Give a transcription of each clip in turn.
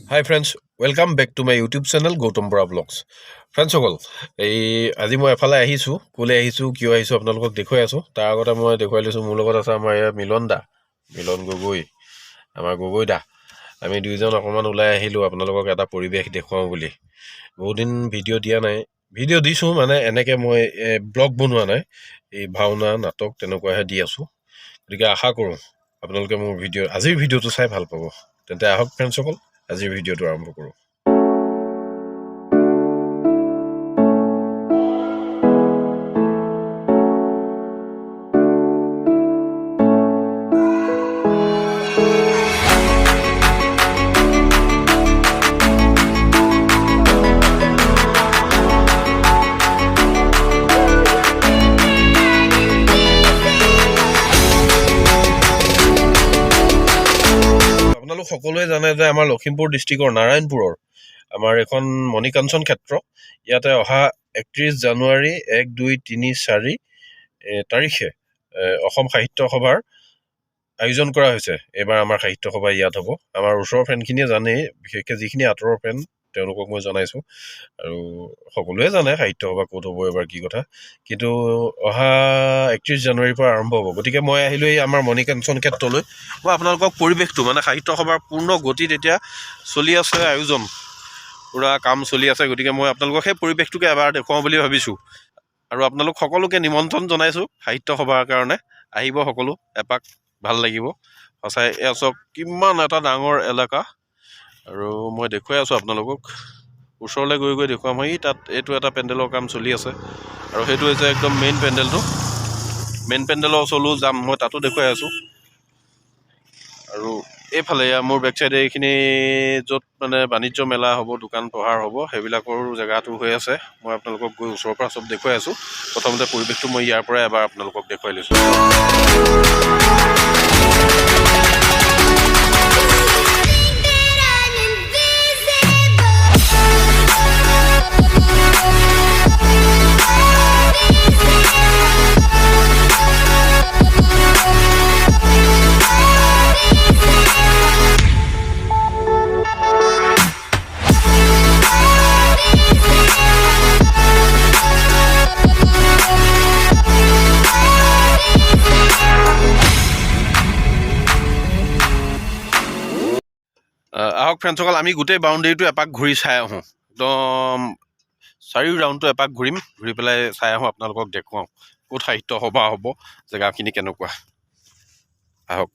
Hi friends, welcome back to my YouTube channel Gautam Bora Vlogs. Friends সকল আজি মই এফালে আহিছোঁ কোলে আহিছোঁ কিয় আহিছোঁ আপোনালোকক দেখুৱাই আছোঁ তাৰ আগতে মই দেখুৱাই লৈছোঁ মোৰ লগত আছে আমাৰ মিলন গগৈ আমাৰ গগৈ দা আমি দুইজন অকমান ওলাই আহিলোঁ আপোনালোকক এটা পৰিবেশ দেখুৱাও বুলি বহুত দিন ভিডিঅ' দিয়া নাই ভিডিঅ' দিছোঁ মানে এনেকৈ মই ব্লগ বনোৱা নাই এই ভাওনা নাটক তেনেকুৱাহে দি আছোঁ গতিকে আশা কৰোঁ আপোনালোকে মোৰ আজিৰ ভিডিঅ'টো চাই ভাল পাব তেন্তে আহক ফ্ৰেণ্ডছ সকল আজিৰ ভিডিঅ'টো আৰম্ভ কৰোঁ সকলোৱে জানে যে আমাৰ লখিমপুৰ ডিষ্ট্ৰিক্টৰ নাৰায়ণপুৰৰ আমাৰ এখন মণিকাঞ্চন ক্ষেত্ৰ ইয়াতে অহা 31 জানুৱাৰী 1 2 3 4 তাৰিখে অসম সাহিত্য সভাৰ আয়োজন কৰা হৈছে এবাৰ আমাৰ সাহিত্য সভা ইয়াত হ'ব আমাৰ ওচৰৰ ফ্ৰেণ্ডখিনিয়ে জানে বিশেষকৈ যিখিনি আঁতৰৰ ফ্ৰেণ্ড তেওঁলোকক মই জনাইছোঁ আৰু সকলোৱে জানে সাহিত্য সভা ক'ত হ'ব এবাৰ কি কথা কিন্তু অহা 31 জানুৱাৰীৰ পৰা আৰম্ভ হ'ব গতিকে মই আহিলোঁ এই আমাৰ মণিকাঞ্চন ক্ষেত্ৰলৈ মই আপোনালোকক পৰিৱেশটো মানে সাহিত্য সভাৰ পূৰ্ণ গতিত এতিয়া চলি আছে আয়োজন পুৰা কাম চলি আছে গতিকে মই আপোনালোকক সেই পৰিৱেশটোকে এবাৰ দেখুৱাওঁ বুলি ভাবিছোঁ আৰু আপোনালোক সকলোকে নিমন্ত্ৰণ জনাইছোঁ সাহিত্য সভাৰ কাৰণে আহিব সকলো এপাক ভাল লাগিব সঁচাই এয়া চাওক কিমান এটা ডাঙৰ এলেকা আৰু মই দেখুৱাই আছোঁ আপোনালোকক ওচৰলৈ গৈ দেখুৱাম তাত এইটো এটা পেণ্ডেলৰ কাম চলি আছে আৰু সেইটো হৈছে একদম মেইন পেণ্ডেলৰ ওচৰলৈও যাম মই তাতো দেখুৱাই আছোঁ আৰু এইফালে মোৰ বেক চাইডে এইখিনি য'ত মানে বাণিজ্য মেলা হ'ব দোকান পোহাৰ হ'ব সেইবিলাকৰ জেগাটো হৈ আছে মই আপোনালোকক গৈ ওচৰৰ পৰা চব দেখুৱাই আছোঁ প্ৰথমতে পৰিৱেশটো মই ইয়াৰ পৰাই এবাৰ আপোনালোকক দেখুৱাই লৈছোঁ আহক ফ্ৰেণ্ডসকল আমি গোটেই বাউণ্ডেৰীটো এপাক ঘূৰি চাই আহোঁ একদম চাৰিও ৰাউণ্ডটো এপাক ঘূৰি পেলাই চাই আহোঁ আপোনালোকক দেখুৱাওঁ ক'ত সাহিত্য সভা হ'ব জেগাখিনি কেনেকুৱা আহক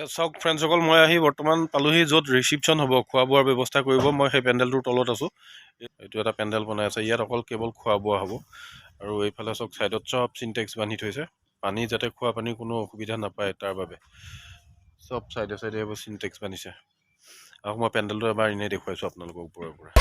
চাওক ফ্ৰেণ্ডসকল মই আহি বৰ্তমান পালোহি য'ত ৰিচিপশ্যন হ'ব খোৱা বোৱাৰ ব্যৱস্থা কৰিব মই সেই পেণ্ডেলটোৰ তলত আছোঁ এইটো এটা পেণ্ডেল বনাই আছে ইয়াত অকল কেৱল খোৱা বোৱা হ'ব আৰু এইফালে চাওক ছাইডত চব চিনটেক্স বান্ধি থৈছে পানী যাতে খোৱা পানীৰ কোনো অসুবিধা নাপায় তাৰ বাবে চব চাইডে এইবোৰ চিনটেক্স বান্ধিছে আৰু মই পেণ্ডেলটো এবাৰ এনেই দেখুৱাইছোঁ আপোনালোকক ওপৰৰ পৰা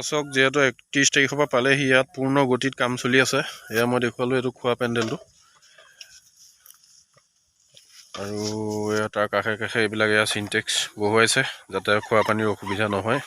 চাওক যিহেতু 31 তাৰিখৰ পৰা পালেহি, ইয়াত পূৰ্ণ গতিত কাম চলি আছে। এয়া মই দেখুৱালোঁ এইটো খোৱা পেণ্ডেলটো, আৰু এয়া তাৰ কাষে কাষে এইবিলাক এয়া চিনটেক্স বহুৱাইছে যাতে খোৱা পানীৰ অসুবিধা নহয়।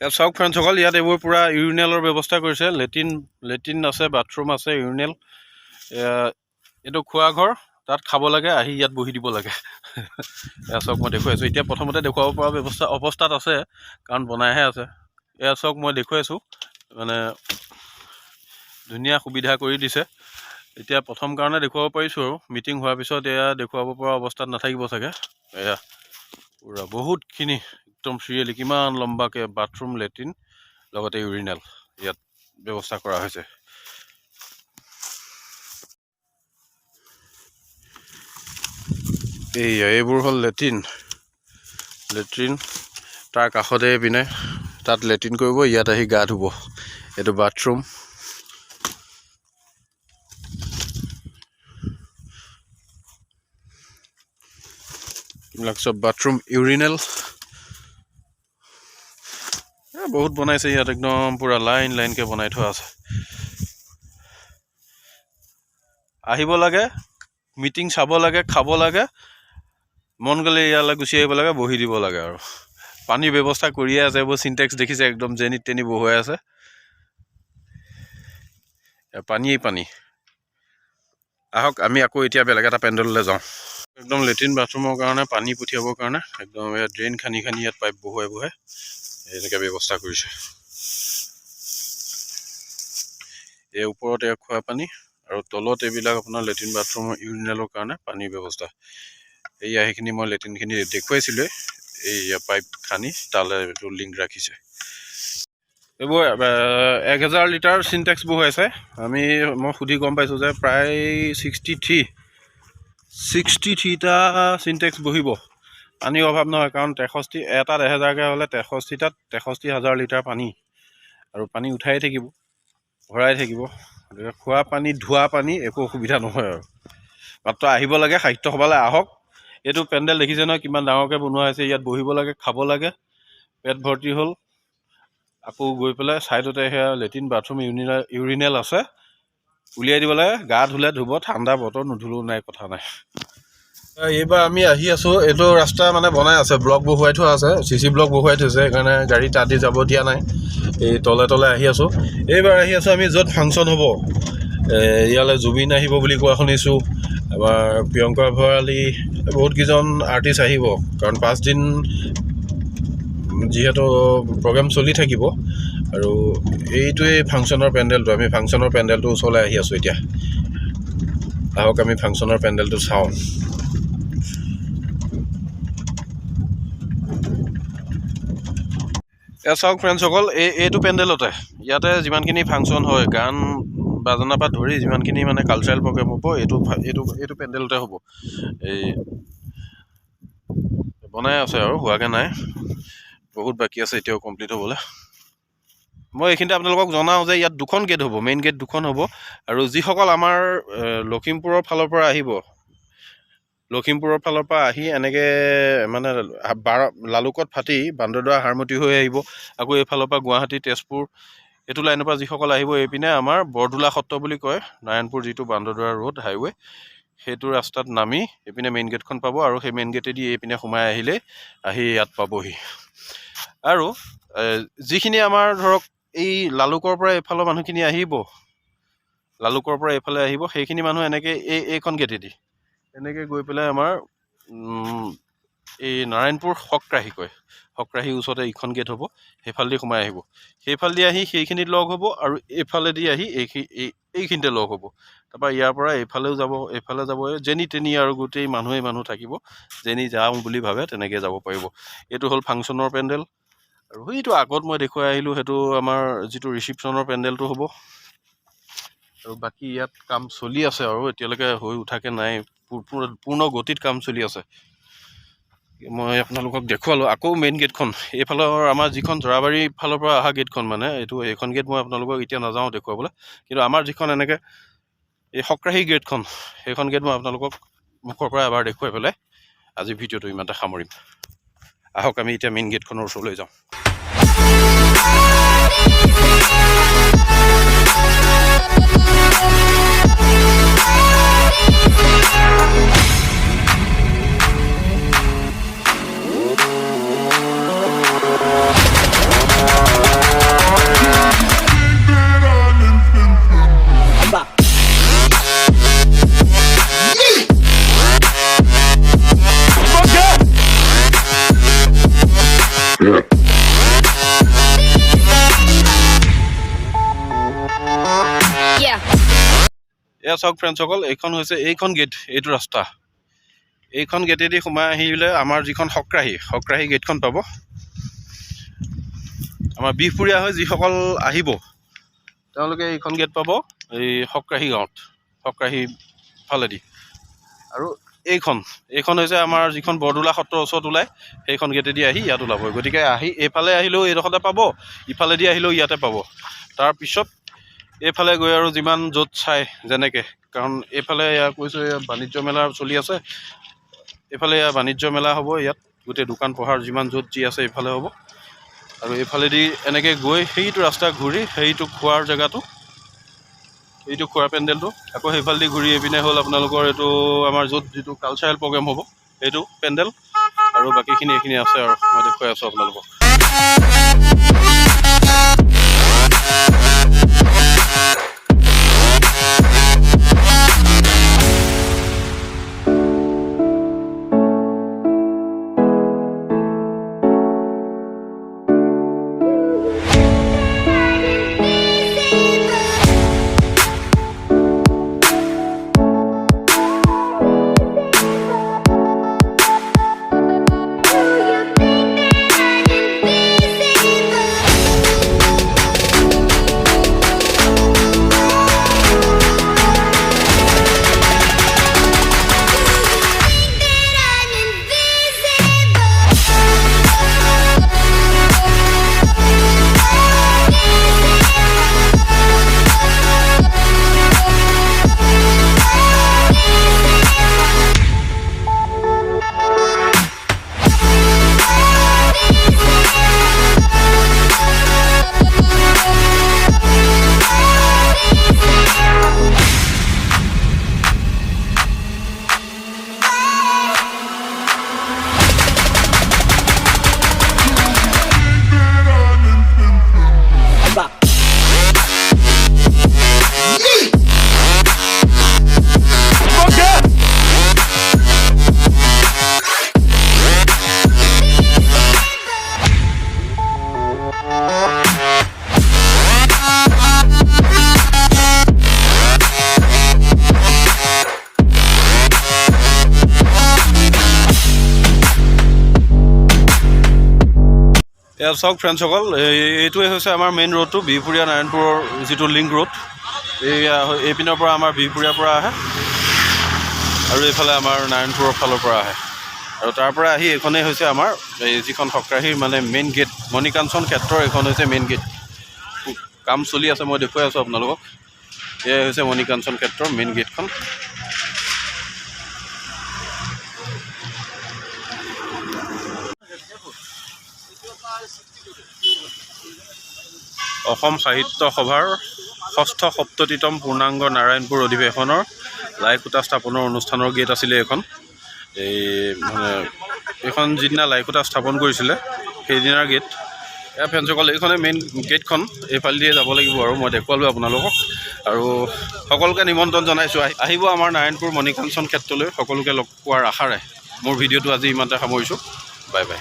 ইয়াত চাওক ফ্ৰেণ্ডসকল, ইয়াত এইবোৰ পূৰা ইউৰিনেলৰ ব্যৱস্থা কৰিছে। লেট্ৰিন আছে, বাথৰুম আছে, ইউৰিনেল। এইটো খোৱা ঘৰ, তাত খাব লাগে, আহি ইয়াত বহি দিব লাগে। এয়া চাওক মই দেখুৱাইছোঁ। এতিয়া প্ৰথমতে দেখুৱাব পৰা অৱস্থাত আছে, কাৰণ বনাইহে আছে। এয়া চাওক মই দেখুৱাইছোঁ, মানে ধুনীয়া সুবিধা কৰি দিছে। এতিয়া প্ৰথম কাৰণে দেখুৱাব পাৰিছোঁ, আৰু মিটিং হোৱাৰ পিছত এয়া দেখুৱাব পৰা অৱস্থাত নাথাকিব চাগে। এয়া পূৰা বহুতখিনি একদম চিৰিয়েলি কিমান লম্বাকৈ বাথৰুম, লেট্ৰিন লগতে ইউৰিনেল ইয়াত ব্যৱস্থা কৰা হৈছে। এইবোৰ হ'ল লেট্ৰিন। তাৰ কাষতে পিনে তাত লেট্ৰিন কৰিব, ইয়াত আহি গা ধুব। এইটো বাথৰুম। এইবিলাক চব বাথৰুম, ইউৰিনেল। বহুত বনাইছে ইয়াত, একদম পূৰা লাইনকৈ বনাই থোৱা আছে। আহিব লাগে, মিটিং চাব লাগে, খাব লাগে, মন গ'লে ইয়ালৈ গুচি আহিব লাগে, বহি দিব লাগে। আৰু পানীৰ ব্যৱস্থা কৰিয়ে আছে। এইবোৰ চিনটেক্স দেখিছে, একদম যেনি তেনি বহুৱাই আছে। পানী। আহক আমি আকৌ এতিয়া বেলেগ এটা পেণ্ডেললৈ যাওঁ। একদম লেট্ৰিন বাথৰুমৰ কাৰণে পানী পঠিয়াবৰ কাৰণে একদম ইয়াত ড্ৰেইন খানি ইয়াত পাইপ বহুৱাই এনেকৈ ব্যৱস্থা কৰিছে। এই ওপৰত এয়া খোৱা পানী, আৰু তলত এইবিলাক আপোনাৰ লেট্ৰিন বাথৰুমৰ ইউৰিনেলৰ কাৰণে পানীৰ ব্যৱস্থা। সেইখিনি মই লেট্ৰিনখিনি দেখুৱাইছিলোঁ, এই পাইপ খানি তালৈ এইটো লিংক ৰাখিছে। এইবোৰ 1000 লিটাৰ চিনটেক্স বহুৱাইছে। মই সুধি গম পাইছোঁ যে প্ৰায় 63টা চিনটেক্স বহিব। পানীৰ অভাৱ নহয়, কাৰণ 63 এটাত 1000কৈ হ'লে 63টাত 63,000 লিটাৰ পানী, আৰু পানী উঠাই থাকিব, ভৰাই থাকিব। গতিকে খোৱা পানী, ধোৱা পানী একো অসুবিধা নহয়। আৰু মাত্ৰ আহিব লাগে, সাহিত্য সভালৈ আহক। এইটো পেণ্ডেল দেখিছে নহয় কিমান ডাঙৰকৈ বনোৱা হৈছে। ইয়াত বহিব লাগে, খাব লাগে, পেট ভৰ্তি হ'ল। আকৌ গৈ পেলাই ছাইডতে সেয়া লেট্ৰিন বাথৰুম ইউৰিনেল আছে, উলিয়াই দিব লাগে। গা ধুলে ধুব, ঠাণ্ডা বতৰ, নুধুলেও নাই, কথা নাই। এইবাৰ আমি আহি আছোঁ, এইটো ৰাস্তা মানে বনাই আছে, ব্লক বহুৱাই থোৱা আছে, CC ব্লক বহুৱাই থৈছে, সেইকাৰণে গাড়ী তাত যাব দিয়া নাই। এই তলে আহি আছোঁ। এইবাৰ আহি আছোঁ আমি য'ত ফাংচন হ'ব। ইয়ালৈ জুবিন আহিব বুলি কোৱা শুনিছোঁ, আমাৰ প্ৰিয়ংকা ভৰালী, বহুতকেইজন আৰ্টিষ্ট আহিব, কাৰণ 5 দিন যিহেতু প্ৰগ্ৰেম চলি থাকিব। আৰু এইটোৱেই ফাংচনৰ পেণ্ডেলটো। আমি ফাংচনৰ পেণ্ডেলটোৰ ওচৰলৈ আহি আছোঁ এতিয়া। আহক আমি ফাংচনৰ পেণ্ডেলটো চাওঁ। এয়া চাওক ফ্ৰেণ্ডসকল, এইটো পেণ্ডেলতে ইয়াতে যিমানখিনি ফাংচন হয়, গান বাজনাৰ পৰা ধৰি যিমানখিনি মানে কালচাৰেল প্ৰগ্ৰেম হ'ব, এইটো পেণ্ডেলতে হ'ব। এই বনাই আছে, আৰু হোৱাকৈ নাই, বহুত বাকী আছে এতিয়াও কমপ্লিট হ'বলৈ। মই এইখিনিতে আপোনালোকক জনাওঁ যে ইয়াত 2খন গেট হ'ব, মেইন গেট 2খন হ'ব। আৰু যিসকল আমাৰ লখিমপুৰৰ ফালৰ পৰা আহিব, লখিমপুৰৰ ফালৰ পৰা আহি এনেকৈ মানে লালুকত ফাটি বান্দৰদৰা হাৰমতি হৈ আহিব। আকৌ এইফালৰ পৰা গুৱাহাটী, তেজপুৰ, এইটো লাইনৰ পৰা যিসকল আহিব, এইপিনে আমাৰ বৰদোলা সত্ৰ বুলি কয়, নাৰায়ণপুৰ যিটো বান্দৰদৰা ৰোড হাইৱে, সেইটো ৰাস্তাত নামি এইপিনে মেইন গেটখন পাব। আৰু সেই মেইন গেটেদি এইপিনে সোমাই আহিলেই ইয়াত পাবহি। আৰু যিখিনি আমাৰ ধৰক এই লালুকৰ পৰা এইফালৰ মানুহখিনি আহিব, লালুকৰ পৰা এইফালে আহিব, সেইখিনি মানুহ এনেকৈ এইখন গেটেদি এনেকৈ গৈ পেলাই আমাৰ এই নাৰায়ণপুৰ সক্ৰাহী কয়, সক্ৰাহীৰ ওচৰতে ইখন গেট হ'ব, সেইফালেদি সোমাই আহিব। সেইফালেদি আহি সেইখিনিত লগ হ'ব, আৰু এইফালেদি আহি এইখিনিতে লগ হ'ব। তাৰপৰা ইয়াৰ পৰা এইফালে যাব, যেনি তেনি আৰু গোটেই মানুহ থাকিব, যেনি যাওঁ বুলি ভাবে তেনেকৈ যাব পাৰিব। এইটো হ'ল ফাংচনৰ পেণ্ডেল। আৰু সেইটো আগত মই দেখুৱাই আহিলোঁ, সেইটো আমাৰ যিটো ৰিচিপশ্যনৰ পেণ্ডেলটো হ'ব। আৰু বাকী ইয়াত কাম চলি আছে, আৰু এতিয়ালৈকে হৈ উঠাকৈ নাই, পূৰ্ণ গতিত কাম চলি আছে। মই আপোনালোকক দেখুৱালোঁ আকৌ মেইন গেটখন এইফালৰ আমাৰ যিখন জৰাবাৰী ফালৰ পৰা অহা গেটখন মানে এইখন গেট মই আপোনালোকক এতিয়া নাযাওঁ দেখুৱাবলৈ, কিন্তু আমাৰ যিখন এনেকৈ এই সক্ৰাহী গেটখন সেইখন গেট মই আপোনালোকক মুখৰ পৰা এবাৰ দেখুৱাই পেলাই আজি ভিডিঅ'টো ইমানতে সামৰিম। আহক আমি এতিয়া মেইন গেটখনৰ ওচৰলৈ যাওঁ। এয়া চাওক ফ্ৰেণ্ডসকল, এইখন গেট, এইটো ৰাস্তা, এইখন গেটেদি সোমাই আহিলে আমাৰ যিখন সক্ৰাহী গেটখন পাব। আমাৰ বিহপুৰীয়া হৈ যিসকল আহিব তেওঁলোকে এইখন গেট পাব এই সক্ৰাহী গাঁৱত, সক্ৰাহী ফালেদি। আৰু এইখন হৈছে আমাৰ যিখন বৰদোলা সত্ৰৰ ওচৰত ওলায় সেইখন গেটেদি আহি ইয়াত ওলাব। গতিকে এইফালে আহিলেও এইডোখৰতে পাব, ইফালেদি আহিলেও ইয়াতে পাব। তাৰপিছত এইফালে গৈ আৰু যিমান য'ত চাই যেনেকৈ, কাৰণ এইফালে কৈছোঁ বাণিজ্য মেলা চলি আছে, এইফালে বাণিজ্য মেলা হ'ব, ইয়াত গোটেই দোকান পোহাৰ যিমান য'ত যি আছে এইফালে হ'ব। আৰু এইফালেদি এনেকৈ গৈ সেইটো ৰাস্তা ঘূৰি সেইটো খোৱাৰ জেগাটো, এইটো খোৱাৰ পেণ্ডেলটো, আকৌ সেইফালেদি ঘূৰি এইপিনে হ'ল আপোনালোকৰ এইটো আমাৰ য'ত যিটো কালচাৰেল প্ৰগ্ৰেম হ'ব সেইটো পেণ্ডেল, আৰু বাকীখিনি এইখিনি আছে আৰু মই দেখুৱাই আছোঁ আপোনালোকক। এয়া চাওক ফ্ৰেণ্ডসকল, এইটোৱে হৈছে আমাৰ মেইন ৰোডটো, বিহপুৰীয়া নাৰায়ণপুৰৰ যিটো লিংক ৰোড। এইপিনৰ পৰা আমাৰ বিহপুৰীয়াৰ পৰা আহে আৰু এইফালে আমাৰ নাৰায়ণপুৰৰ ফালৰ পৰা আহে। আৰু তাৰ পৰা আহি এইখনেই হৈছে আমাৰ এই যিখন সক্ৰাহীৰ মানে মেইন গেট, মণিকাঞ্চন ক্ষেত্ৰৰ এইখন হৈছে মেইন গেট। কাম চলি আছে, মই দেখুৱাই আছোঁ আপোনালোকক। এয়াই হৈছে মণিকাঞ্চন ক্ষেত্ৰৰ মেইন গেটখন। অসম সাহিত্য সভাৰ ৬ষ্ঠ ৭৭তম পূৰ্ণাংগ নাৰায়ণপুৰ অধিৱেশনৰ লাইখুটা স্থাপনৰ অনুষ্ঠানৰ গেট আছিলে এখন। এইখন যিদিনা লাইখুটা স্থাপন কৰিছিলে সেইদিনাৰ গেট। এয়া ফ্ৰেণ্ডসকল, এইখনে মেইন গেটখন, এইফালেদিয়ে যাব লাগিব আৰু মই দেখুৱালোঁ আপোনালোকক। আৰু সকলোকে নিমন্ত্ৰণ জনাইছোঁ, আহিব আমাৰ নাৰায়ণপুৰ মণিকাঞ্চন ক্ষেত্ৰলৈ। সকলোকে লগ পোৱাৰ আশাৰে মোৰ ভিডিঅ'টো আজি ইমানতে সামৰিছোঁ। Bye bye.